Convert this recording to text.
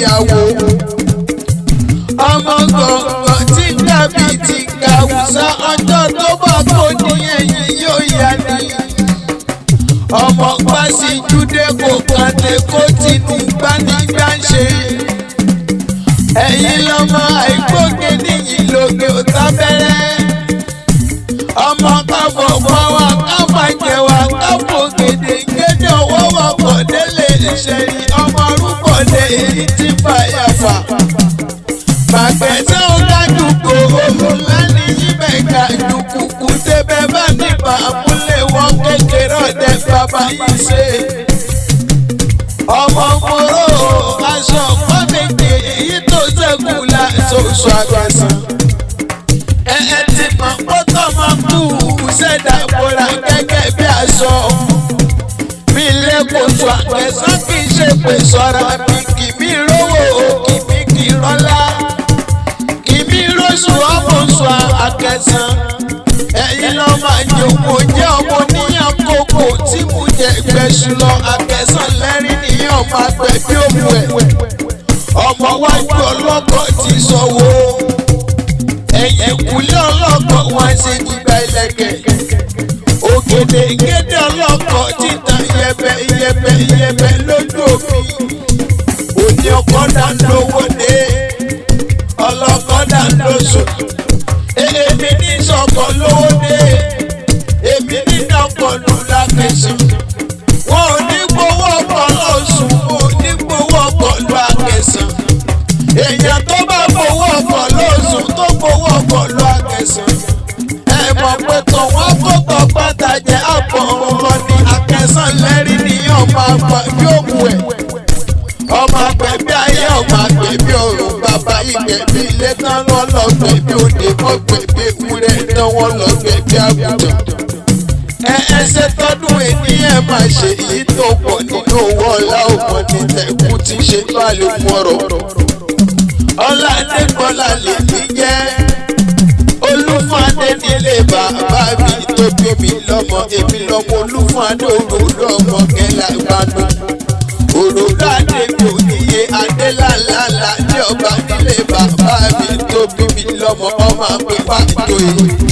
ìyàwó ọmọ gọ̀ọ̀gàn tí dàbí ti kàwùsà ọjọ́ tó bá kó ní ẹ̀yìn yóò yá ni ọmọ pàṣẹ júdé kò kàdé kó tinú gbanígbà ṣe ẹ̀yin lọ́mọ àìgbóge níyì lóge òtábẹ́rẹ́ ọmọ káfọ̀ fọwọ́ káfà jẹ̀wà káfọ̀ gèdègèdè ọwọ́ wọ̀pọ̀ délé ìṣẹ̀yìn ọmọ rúbọ̀ lé èyí tí fàyàfà bàgbẹ́sẹ̀ ọ̀gájú kò olùlá ní yíbẹ̀ gàjú kùkù tẹ́bẹ̀ bá nípa abúlé wọn kékeré ọ̀dẹ bàbá yìí ṣe ọmọ mòró aṣọ pọ́nmẹ́gbẹ̀ èyí tó ṣẹ́kù láṣoṣù àgbàsán ti mọ̀ pọ́tọ́ máa kú ṣẹ̀dá bọ́ra gẹ́gẹ́ bí aṣọ mi lẹ́kọ̀ọ́ sọ àgbẹ̀sán kì í ṣe pé sọ́ra mi kì mí rówó kì mí kì í rọ́lá kì mí róṣù ọmọ sọ àkẹsàn ẹ̀yin lọ́ máa jòkó jẹ́ ọmọ níyàn kókó tí mo jẹ gbẹ̀ṣù lọ àkẹsàn lẹ́rìn níyàn máa gbẹ̀ bí òmù ẹ̀ ọmọ wájú ọlọ́kọ̀ ti sọ̀wọ́ ẹ̀yìn kùlé ọlọ́kọ̀ wọn ṣe jìgbà ìlẹ̀kẹ̀ ògèdè gédé ọlọ́kọ̀ títa iyẹ̀bẹ̀ iyẹ̀bẹ̀ iyẹ̀bẹ̀ lójú omi òní ọkọ̀ dà lówó dé ọlọ́kọ̀ dà lóṣù èmi ní sọ̀kọ̀ lówó dé èmi ní dọ̀kọ̀ lù lákẹ́sàn wọn ò ní gbowó ọkọ̀ lóṣù wọn ò ní gbowó ọkọ̀ lù àkẹ́sàn èèyàn tó bá gbowó ọkọ̀ lóṣù tó gbowó ọkọ̀ lù àkẹ́sàn ẹ mọ̀ pé tọ̀ wọ́n fọ́tọ̀ pátá jẹ́ àpọ̀ ọ̀rọ̀ ní àkẹ́sàn lẹ́rìí ní ọmọ àgbà yóò mú ẹ̀ ọmọ àgbẹ̀bí ayé ọmọ àgbẹ̀bí ọ̀run bàbá ìgbẹ̀bí ilé tán wọ́n lọ gbẹ̀bí òde kọ́ gbẹ̀bí ewúrẹ́ tán wọ́n lọ gbẹ̀bí àgùntàn ẹsẹ̀ tọdún ẹni ẹ̀ máa ṣe èyí tó pọ̀ nínú owó ọ̀la òpin ní tẹ̀kú tí ṣe bá lè mú ọ̀rọ̀ ọ̀la adékọ́lá lè ní jẹ́ olúfúnadé nílé bàbá mi tó bí mi lọ́mọ èmi lọ́mọ olúfúnadé òróró ọmọ kẹlá ìbàdàn òróró adé mi ò níye adé làlàlà ní ọba nílé bàbá mi tó bí mi lọ́mọ ọmọ àpèpá tó yìí.